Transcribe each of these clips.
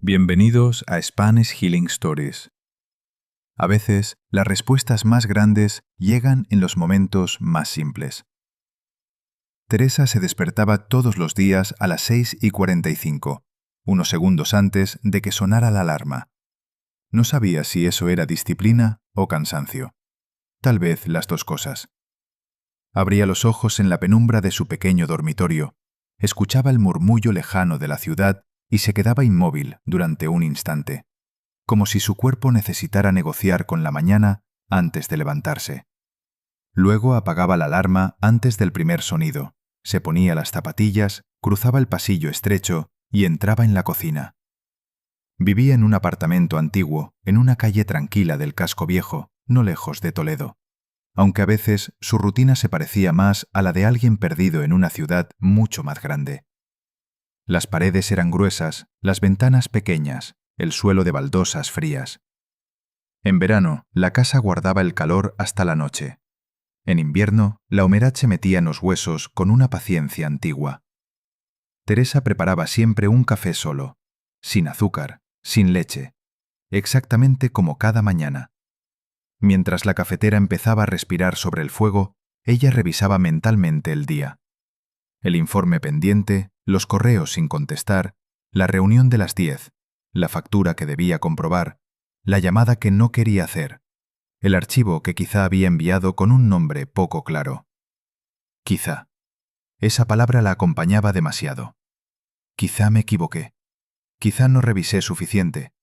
Bienvenidos a Spanish Healing Stories. A veces, las respuestas más grandes llegan en los momentos más simples. Teresa se despertaba todos los días a las 6:45, unos segundos antes de que sonara la alarma. No sabía si eso era disciplina o cansancio. Tal vez las dos cosas. Abría los ojos en la penumbra de su pequeño dormitorio, escuchaba el murmullo lejano de la ciudad y se quedaba inmóvil durante un instante, como si su cuerpo necesitara negociar con la mañana antes de levantarse. Luego apagaba la alarma antes del primer sonido, se ponía las zapatillas, cruzaba el pasillo estrecho y entraba en la cocina. Vivía en un apartamento antiguo, en una calle tranquila del casco viejo, no lejos de Toledo, aunque a veces su rutina se parecía más a la de alguien perdido en una ciudad mucho más grande. Las paredes eran gruesas, las ventanas pequeñas, el suelo de baldosas frías. En verano, la casa guardaba el calor hasta la noche. En invierno, la humedad se metía en los huesos con una paciencia antigua. Teresa preparaba siempre un café solo, sin azúcar, sin leche, exactamente como cada mañana. Mientras la cafetera empezaba a respirar sobre el fuego, ella revisaba mentalmente el día. El informe pendiente, los correos sin contestar, la reunión de las 10, la factura que debía comprobar, la llamada que no quería hacer, el archivo que quizá había enviado con un nombre poco claro. Quizá. Esa palabra la acompañaba demasiado. Quizá me equivoqué. Quizá no revisé suficiente.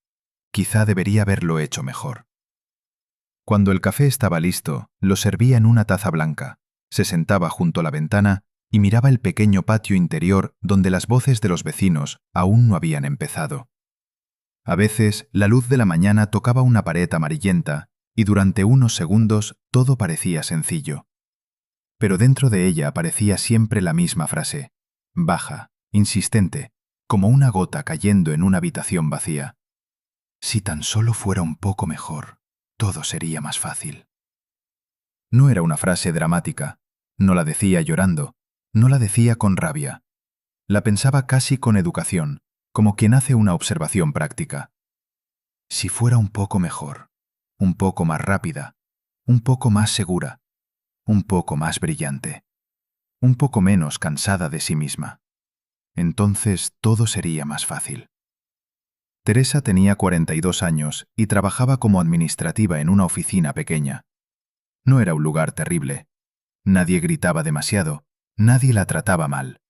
Quizá debería haberlo hecho mejor. Cuando el café estaba listo, lo servía en una taza blanca, se sentaba junto a la ventana y miraba el pequeño patio interior donde las voces de los vecinos aún no habían empezado. A veces, la luz de la mañana tocaba una pared amarillenta y durante unos segundos todo parecía sencillo. Pero dentro de ella aparecía siempre la misma frase, baja, insistente, como una gota cayendo en una habitación vacía. Si tan solo fuera un poco mejor, todo sería más fácil. No era una frase dramática, no la decía llorando, no la decía con rabia. La pensaba casi con educación, como quien hace una observación práctica. Si fuera un poco mejor, un poco más rápida, un poco más segura, un poco más brillante, un poco menos cansada de sí misma, entonces todo sería más fácil. Teresa tenía 42 años y trabajaba como administrativa en una oficina pequeña. No era un lugar terrible. Nadie gritaba demasiado, nadie la trataba mal.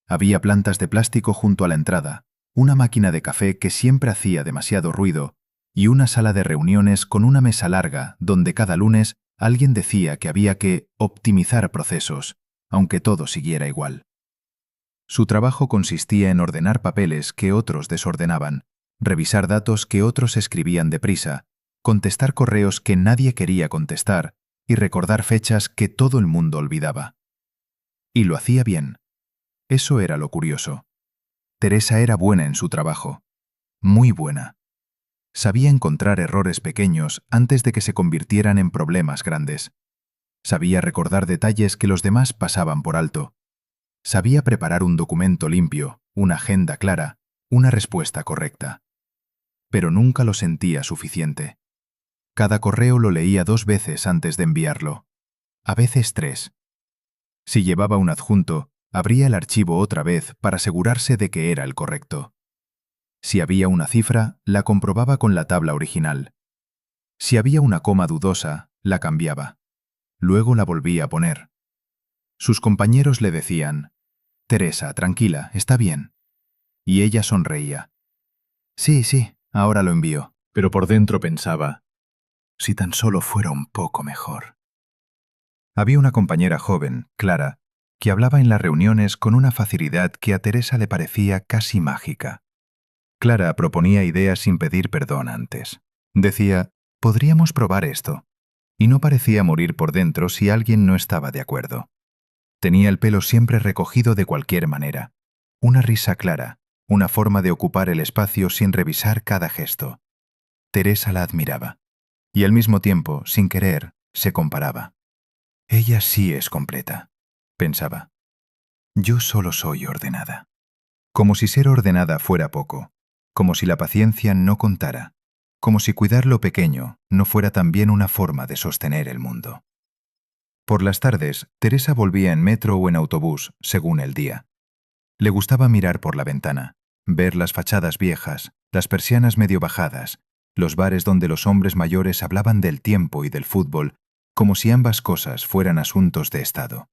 Había plantas de plástico junto a la entrada, una máquina de café que siempre hacía demasiado ruido y una sala de reuniones con una mesa larga donde cada lunes alguien decía que había que optimizar procesos, aunque todo siguiera igual. Su trabajo consistía en ordenar papeles que otros desordenaban, revisar datos que otros escribían deprisa, contestar correos que nadie quería contestar y recordar fechas que todo el mundo olvidaba. Y lo hacía bien. Eso era lo curioso. Teresa era buena en su trabajo. Muy buena. Sabía encontrar errores pequeños antes de que se convirtieran en problemas grandes. Sabía recordar detalles que los demás pasaban por alto. Sabía preparar un documento limpio, una agenda clara, una respuesta correcta. Pero nunca lo sentía suficiente. Cada correo lo leía 2 veces antes de enviarlo. A veces 3. Si llevaba un adjunto, abría el archivo otra vez para asegurarse de que era el correcto. Si había una cifra, la comprobaba con la tabla original. Si había una coma dudosa, la cambiaba. Luego la volvía a poner. Sus compañeros le decían, «Teresa, tranquila, está bien». Y ella sonreía. Sí, ahora lo envío. Pero por dentro pensaba, si tan solo fuera un poco mejor. Había una compañera joven, Clara, que hablaba en las reuniones con una facilidad que a Teresa le parecía casi mágica. Clara proponía ideas sin pedir perdón antes. Decía, podríamos probar esto. Y no parecía morir por dentro si alguien no estaba de acuerdo. Tenía el pelo siempre recogido de cualquier manera. Una risa clara, una forma de ocupar el espacio sin revisar cada gesto. Teresa la admiraba. Y al mismo tiempo, sin querer, se comparaba. Ella sí es completa, pensaba. Yo solo soy ordenada. Como si ser ordenada fuera poco, como si la paciencia no contara, como si cuidar lo pequeño no fuera también una forma de sostener el mundo. Por las tardes, Teresa volvía en metro o en autobús, según el día. Le gustaba mirar por la ventana, ver las fachadas viejas, las persianas medio bajadas, los bares donde los hombres mayores hablaban del tiempo y del fútbol, como si ambas cosas fueran asuntos de Estado.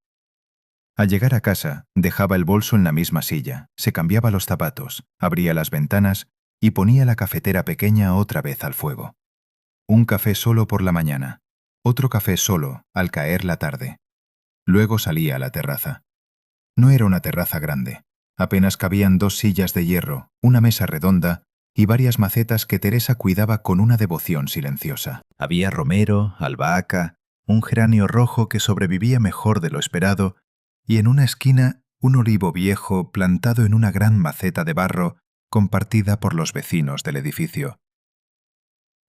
Al llegar a casa, dejaba el bolso en la misma silla, se cambiaba los zapatos, abría las ventanas y ponía la cafetera pequeña otra vez al fuego. Un café solo por la mañana, otro café solo al caer la tarde. Luego salía a la terraza. No era una terraza grande. Apenas cabían 2 sillas de hierro, una mesa redonda y varias macetas que Teresa cuidaba con una devoción silenciosa. Había romero, albahaca, un geranio rojo que sobrevivía mejor de lo esperado, y en una esquina un olivo viejo plantado en una gran maceta de barro compartida por los vecinos del edificio.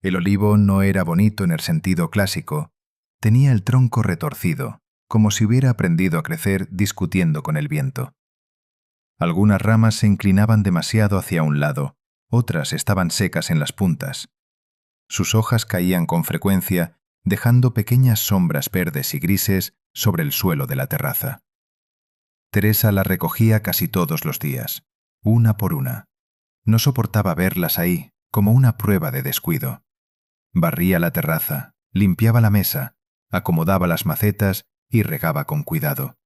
El olivo no era bonito en el sentido clásico. Tenía el tronco retorcido, como si hubiera aprendido a crecer discutiendo con el viento. Algunas ramas se inclinaban demasiado hacia un lado, otras estaban secas en las puntas. Sus hojas caían con frecuencia, dejando pequeñas sombras verdes y grises sobre el suelo de la terraza. Teresa las recogía casi todos los días, una por una. No soportaba verlas ahí, como una prueba de descuido. Barría la terraza, limpiaba la mesa, acomodaba las macetas y regaba con cuidado.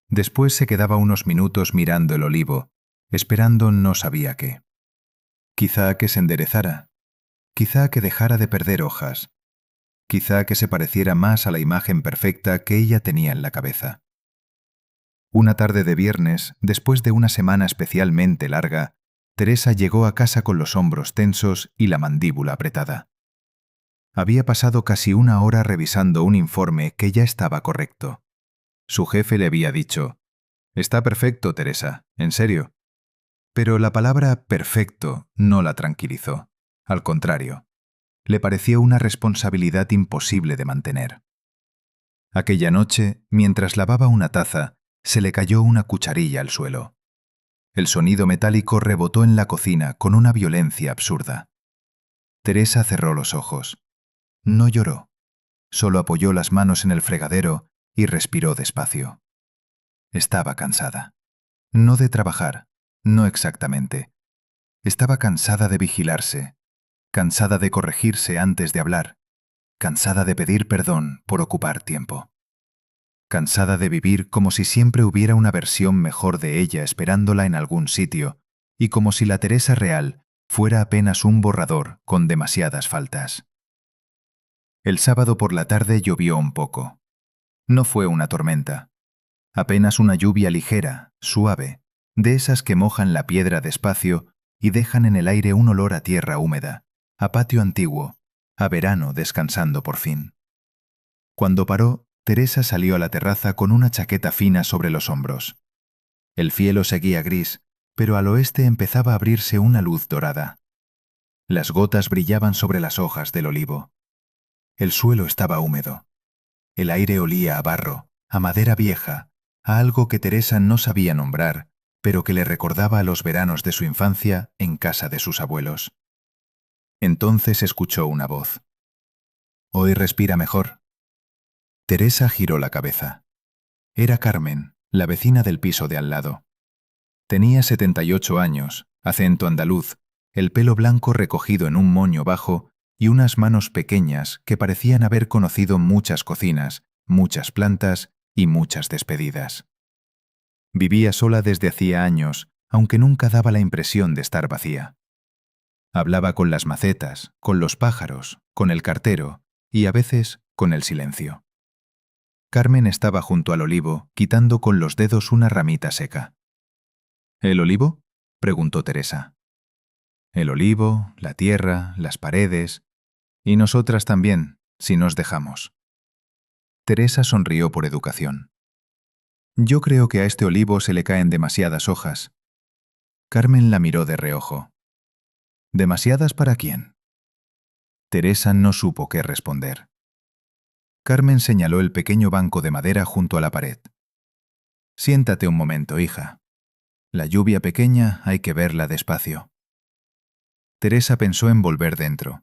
Después se quedaba unos minutos mirando el olivo, esperando no sabía qué. Quizá que se enderezara, quizá que dejara de perder hojas, quizá que se pareciera más a la imagen perfecta que ella tenía en la cabeza. Una tarde de viernes, después de una semana especialmente larga, Teresa llegó a casa con los hombros tensos y la mandíbula apretada. Había pasado casi una hora revisando un informe que ya estaba correcto. Su jefe le había dicho: «Está perfecto, Teresa, en serio». Pero la palabra perfecto no la tranquilizó. Al contrario, le pareció una responsabilidad imposible de mantener. Aquella noche, mientras lavaba una taza, se le cayó una cucharilla al suelo. El sonido metálico rebotó en la cocina con una violencia absurda. Teresa cerró los ojos. No lloró. Solo apoyó las manos en el fregadero y respiró despacio. Estaba cansada. No de trabajar, no exactamente. Estaba cansada de vigilarse, cansada de corregirse antes de hablar, cansada de pedir perdón por ocupar tiempo. Cansada de vivir como si siempre hubiera una versión mejor de ella esperándola en algún sitio, y como si la Teresa real fuera apenas un borrador con demasiadas faltas. El sábado por la tarde llovió un poco. No fue una tormenta. Apenas una lluvia ligera, suave, de esas que mojan la piedra despacio y dejan en el aire un olor a tierra húmeda, a patio antiguo, a verano descansando por fin. Cuando paró, Teresa salió a la terraza con una chaqueta fina sobre los hombros. El cielo seguía gris, pero al oeste empezaba a abrirse una luz dorada. Las gotas brillaban sobre las hojas del olivo. El suelo estaba húmedo. El aire olía a barro, a madera vieja, a algo que Teresa no sabía nombrar, pero que le recordaba a los veranos de su infancia en casa de sus abuelos. Entonces escuchó una voz. «Hoy respira mejor». Teresa giró la cabeza. Era Carmen, la vecina del piso de al lado. Tenía 78 años, acento andaluz, el pelo blanco recogido en un moño bajo y unas manos pequeñas que parecían haber conocido muchas cocinas, muchas plantas y muchas despedidas. Vivía sola desde hacía años, aunque nunca daba la impresión de estar vacía. Hablaba con las macetas, con los pájaros, con el cartero y a veces con el silencio. Carmen estaba junto al olivo, quitando con los dedos una ramita seca. «¿El olivo?», preguntó Teresa. «El olivo, la tierra, las paredes, y nosotras también, si nos dejamos». Teresa sonrió por educación. «Yo creo que a este olivo se le caen demasiadas hojas». Carmen la miró de reojo. «¿Demasiadas para quién?». Teresa no supo qué responder. Carmen señaló el pequeño banco de madera junto a la pared. Siéntate un momento, hija. La lluvia pequeña hay que verla despacio. Teresa pensó en volver dentro.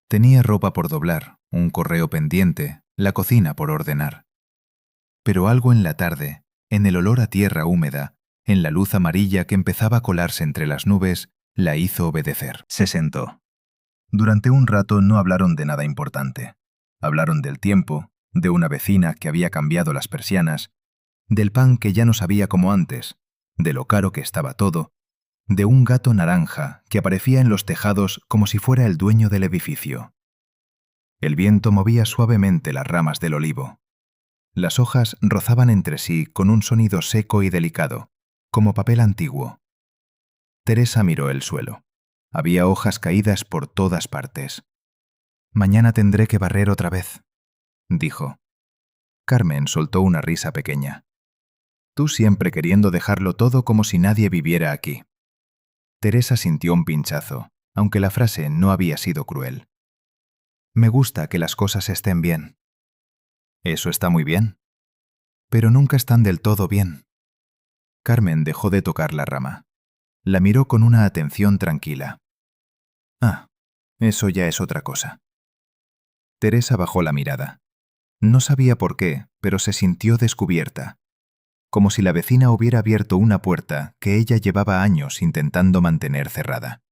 Tenía ropa por doblar, un correo pendiente, la cocina por ordenar. Pero algo en la tarde, en el olor a tierra húmeda, en la luz amarilla que empezaba a colarse entre las nubes, la hizo obedecer. Se sentó. Durante un rato no hablaron de nada importante. Hablaron del tiempo, de una vecina que había cambiado las persianas, del pan que ya no sabía como antes, de lo caro que estaba todo, de un gato naranja que aparecía en los tejados como si fuera el dueño del edificio. El viento movía suavemente las ramas del olivo. Las hojas rozaban entre sí con un sonido seco y delicado, como papel antiguo. Teresa miró el suelo. Había hojas caídas por todas partes. «Mañana tendré que barrer otra vez», dijo. Carmen soltó una risa pequeña. «Tú siempre queriendo dejarlo todo como si nadie viviera aquí». Teresa sintió un pinchazo, aunque la frase no había sido cruel. «Me gusta que las cosas estén bien». «Eso está muy bien». «Pero nunca están del todo bien». Carmen dejó de tocar la rama. La miró con una atención tranquila. «Ah, eso ya es otra cosa». Teresa bajó la mirada. No sabía por qué, pero se sintió descubierta, como si la vecina hubiera abierto una puerta que ella llevaba años intentando mantener cerrada.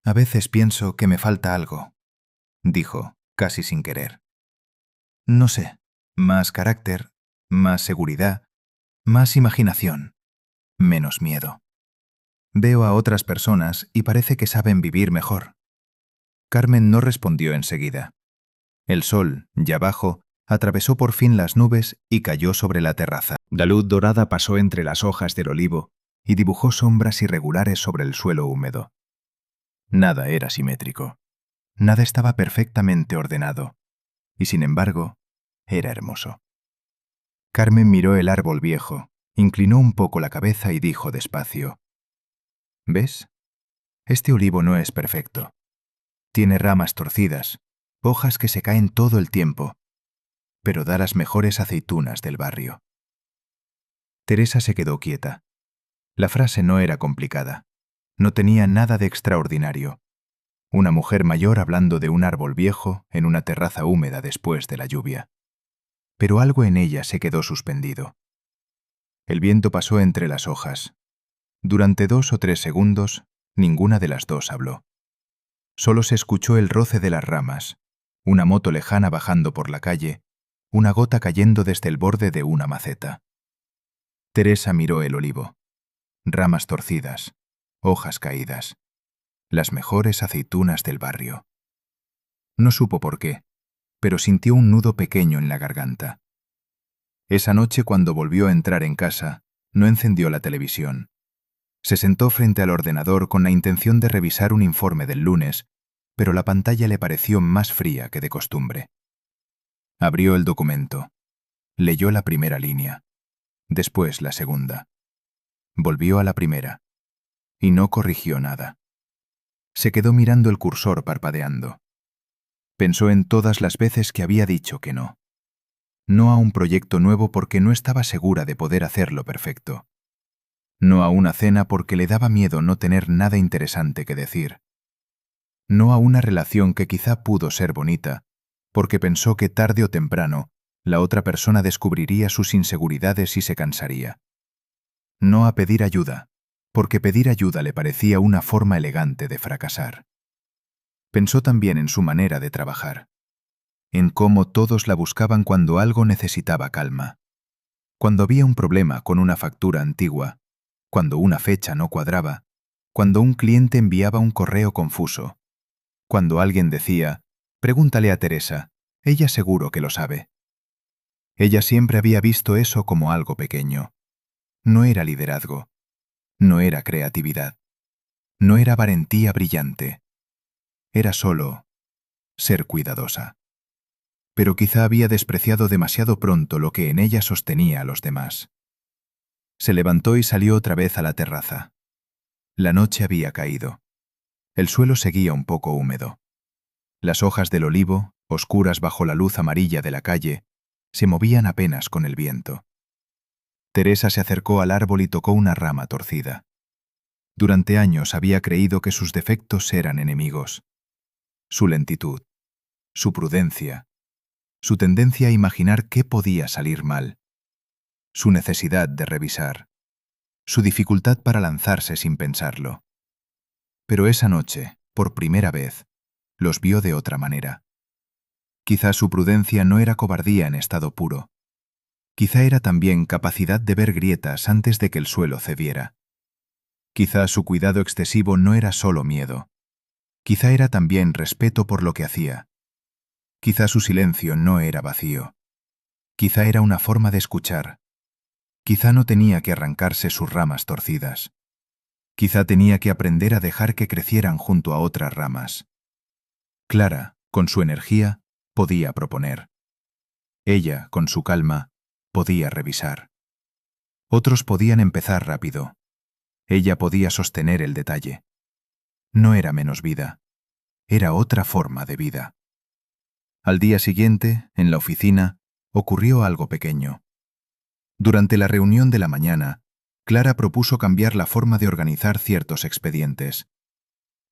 «A veces pienso que me falta algo», dijo, casi sin querer. «No sé, más carácter, más seguridad, más imaginación, menos miedo. Veo a otras personas y parece que saben vivir mejor». Carmen no respondió enseguida. El sol, ya bajo, atravesó por fin las nubes y cayó sobre la terraza. La luz dorada pasó entre las hojas del olivo y dibujó sombras irregulares sobre el suelo húmedo. Nada era simétrico. Nada estaba perfectamente ordenado. Y sin embargo, era hermoso. Carmen miró el árbol viejo, inclinó un poco la cabeza y dijo despacio: «¿Ves? Este olivo no es perfecto. Tiene ramas torcidas, hojas que se caen todo el tiempo, pero da las mejores aceitunas del barrio». Teresa se quedó quieta. La frase no era complicada. No tenía nada de extraordinario. Una mujer mayor hablando de un árbol viejo en una terraza húmeda después de la lluvia. Pero algo en ella se quedó suspendido. El viento pasó entre las hojas. Durante 2 o 3 segundos, ninguna de las dos habló. Solo se escuchó el roce de las ramas, una moto lejana bajando por la calle, una gota cayendo desde el borde de una maceta. Teresa miró el olivo. Ramas torcidas, hojas caídas. Las mejores aceitunas del barrio. No supo por qué, pero sintió un nudo pequeño en la garganta. Esa noche, cuando volvió a entrar en casa, no encendió la televisión. Se sentó frente al ordenador con la intención de revisar un informe del lunes, pero la pantalla le pareció más fría que de costumbre. Abrió el documento. Leyó la primera línea. Después la segunda. Volvió a la primera. Y no corrigió nada. Se quedó mirando el cursor parpadeando. Pensó en todas las veces que había dicho que no. No a un proyecto nuevo porque no estaba segura de poder hacerlo perfecto. No a una cena porque le daba miedo no tener nada interesante que decir. No a una relación que quizá pudo ser bonita, porque pensó que tarde o temprano la otra persona descubriría sus inseguridades y se cansaría. No a pedir ayuda, porque pedir ayuda le parecía una forma elegante de fracasar. Pensó también en su manera de trabajar, en cómo todos la buscaban cuando algo necesitaba calma. Cuando había un problema con una factura antigua, cuando una fecha no cuadraba, cuando un cliente enviaba un correo confuso, cuando alguien decía: «Pregúntale a Teresa, ella seguro que lo sabe». Ella siempre había visto eso como algo pequeño. No era liderazgo, no era creatividad, no era valentía brillante. Era solo ser cuidadosa. Pero quizá había despreciado demasiado pronto lo que en ella sostenía a los demás. Se levantó y salió otra vez a la terraza. La noche había caído. El suelo seguía un poco húmedo. Las hojas del olivo, oscuras bajo la luz amarilla de la calle, se movían apenas con el viento. Teresa se acercó al árbol y tocó una rama torcida. Durante años había creído que sus defectos eran enemigos. Su lentitud, su prudencia, su tendencia a imaginar qué podía salir mal, su necesidad de revisar, su dificultad para lanzarse sin pensarlo. Pero esa noche, por primera vez, los vio de otra manera. Quizá su prudencia no era cobardía en estado puro. Quizá era también capacidad de ver grietas antes de que el suelo cediera. Quizá su cuidado excesivo no era solo miedo. Quizá era también respeto por lo que hacía. Quizá su silencio no era vacío. Quizá era una forma de escuchar. Quizá no tenía que arrancarse sus ramas torcidas. Quizá tenía que aprender a dejar que crecieran junto a otras ramas. Clara, con su energía, podía proponer. Ella, con su calma, podía revisar. Otros podían empezar rápido. Ella podía sostener el detalle. No era menos vida. Era otra forma de vida. Al día siguiente, en la oficina, ocurrió algo pequeño. Durante la reunión de la mañana, Clara propuso cambiar la forma de organizar ciertos expedientes.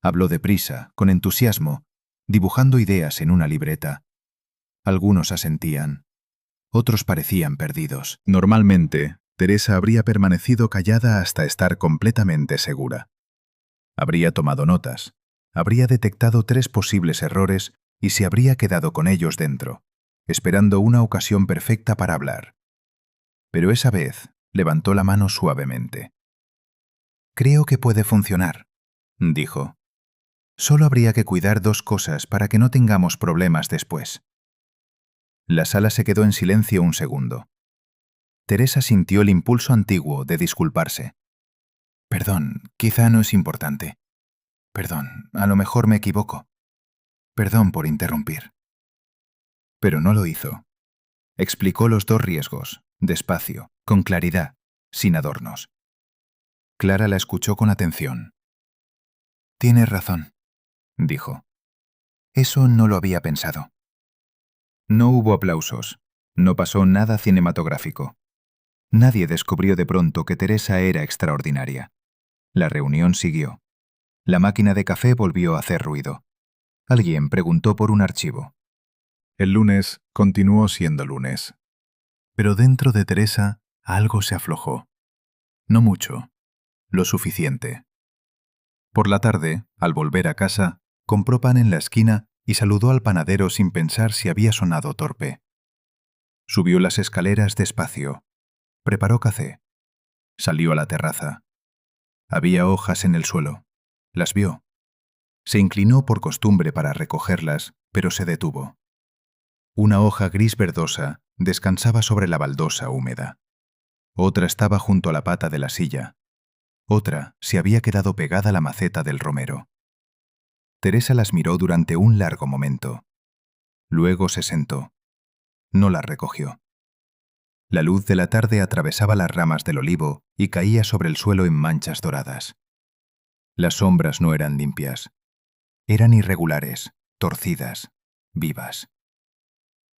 Habló deprisa, con entusiasmo, dibujando ideas en una libreta. Algunos asentían. Otros parecían perdidos. Normalmente, Teresa habría permanecido callada hasta estar completamente segura. Habría tomado notas, habría detectado 3 posibles errores y se habría quedado con ellos dentro, esperando una ocasión perfecta para hablar. Pero esa vez levantó la mano suavemente. «Creo que puede funcionar», dijo. «Solo habría que cuidar 2 cosas para que no tengamos problemas después». La sala se quedó en silencio un segundo. Teresa sintió el impulso antiguo de disculparse. «Perdón, quizá no es importante. Perdón, a lo mejor me equivoco. Perdón por interrumpir». Pero no lo hizo. Explicó los 2 riesgos, despacio, con claridad, sin adornos. Clara la escuchó con atención. «Tienes razón», dijo. «Eso no lo había pensado». No hubo aplausos. No pasó nada cinematográfico. Nadie descubrió de pronto que Teresa era extraordinaria. La reunión siguió. La máquina de café volvió a hacer ruido. Alguien preguntó por un archivo. El lunes continuó siendo lunes. Pero dentro de Teresa algo se aflojó. No mucho, lo suficiente. Por la tarde, al volver a casa, compró pan en la esquina y saludó al panadero sin pensar si había sonado torpe. Subió las escaleras despacio. Preparó café. Salió a la terraza. Había hojas en el suelo. Las vio. Se inclinó por costumbre para recogerlas, pero se detuvo. Una hoja gris verdosa descansaba sobre la baldosa húmeda. Otra estaba junto a la pata de la silla. Otra se había quedado pegada a la maceta del romero. Teresa las miró durante un largo momento. Luego se sentó. No las recogió. La luz de la tarde atravesaba las ramas del olivo y caía sobre el suelo en manchas doradas. Las sombras no eran limpias. Eran irregulares, torcidas, vivas.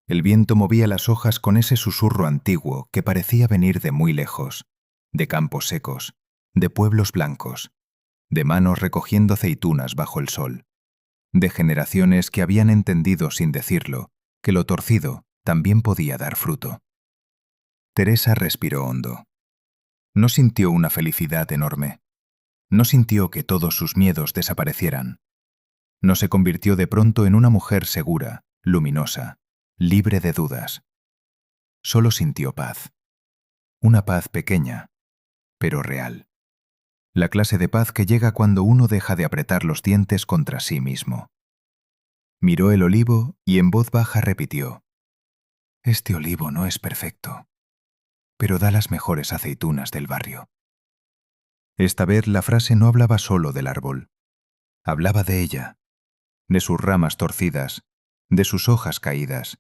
El viento movía las hojas con ese susurro antiguo que parecía venir de muy lejos, de campos secos, de pueblos blancos, de manos recogiendo aceitunas bajo el sol, de generaciones que habían entendido sin decirlo que lo torcido también podía dar fruto. Teresa respiró hondo. No sintió una felicidad enorme. No sintió que todos sus miedos desaparecieran. No se convirtió de pronto en una mujer segura, luminosa, libre de dudas. Solo sintió paz. Una paz pequeña, pero real. La clase de paz que llega cuando uno deja de apretar los dientes contra sí mismo. Miró el olivo y en voz baja repitió: «Este olivo no es perfecto, pero da las mejores aceitunas del barrio». Esta vez la frase no hablaba solo del árbol. Hablaba de ella, de sus ramas torcidas, de sus hojas caídas,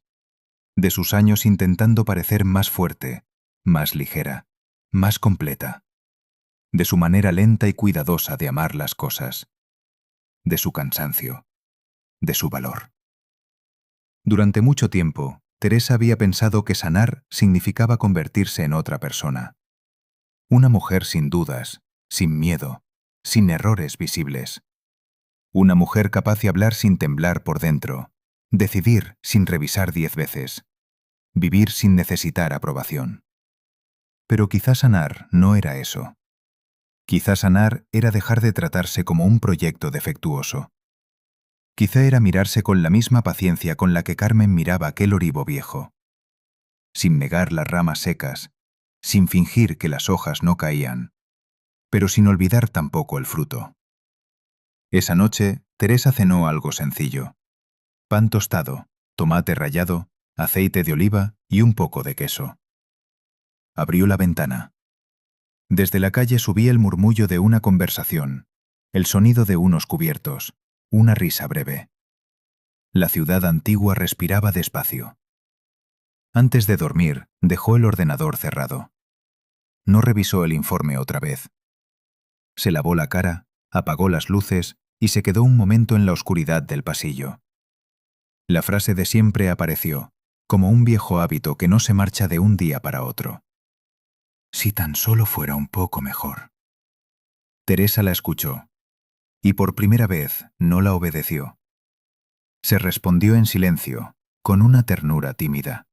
de sus años intentando parecer más fuerte, más ligera, más completa, de su manera lenta y cuidadosa de amar las cosas, de su cansancio, de su valor. Durante mucho tiempo, Teresa había pensado que sanar significaba convertirse en otra persona. Una mujer sin dudas, sin miedo, sin errores visibles. Una mujer capaz de hablar sin temblar por dentro, decidir sin revisar 10 veces, vivir sin necesitar aprobación. Pero quizá sanar no era eso. Quizá sanar era dejar de tratarse como un proyecto defectuoso. Quizá era mirarse con la misma paciencia con la que Carmen miraba aquel olivo viejo, sin negar las ramas secas, sin fingir que las hojas no caían, pero sin olvidar tampoco el fruto. Esa noche, Teresa cenó algo sencillo: pan tostado, tomate rallado, aceite de oliva y un poco de queso. Abrió la ventana. Desde la calle subía el murmullo de una conversación, el sonido de unos cubiertos, una risa breve. La ciudad antigua respiraba despacio. Antes de dormir, dejó el ordenador cerrado. No revisó el informe otra vez. Se lavó la cara, apagó las luces y se quedó un momento en la oscuridad del pasillo. La frase de siempre apareció, como un viejo hábito que no se marcha de un día para otro. Si tan solo fuera un poco mejor. Teresa la escuchó, y por primera vez no la obedeció. Se respondió en silencio, con una ternura tímida.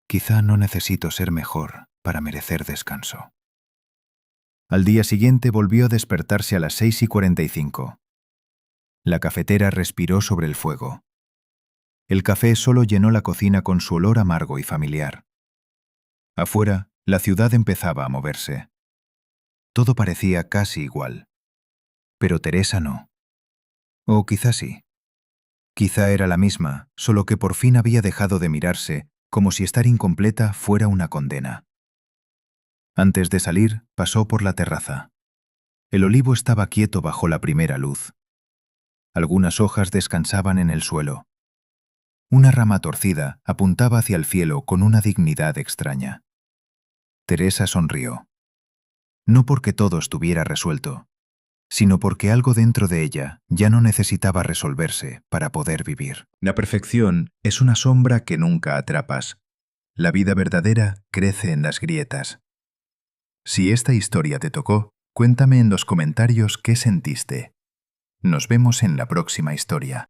Quizá no necesito ser mejor para merecer descanso. Al día siguiente volvió a despertarse a las 6:45. La cafetera respiró sobre el fuego. El café solo llenó la cocina con su olor amargo y familiar. Afuera, la ciudad empezaba a moverse. Todo parecía casi igual. Pero Teresa no. O quizá sí. Quizá era la misma, solo que por fin había dejado de mirarse, como si estar incompleta fuera una condena. Antes de salir, pasó por la terraza. El olivo estaba quieto bajo la primera luz. Algunas hojas descansaban en el suelo. Una rama torcida apuntaba hacia el cielo con una dignidad extraña. Teresa sonrió. No porque todo estuviera resuelto, sino porque algo dentro de ella ya no necesitaba resolverse para poder vivir. La perfección es una sombra que nunca atrapas. La vida verdadera crece en las grietas. Si esta historia te tocó, cuéntame en los comentarios qué sentiste. Nos vemos en la próxima historia.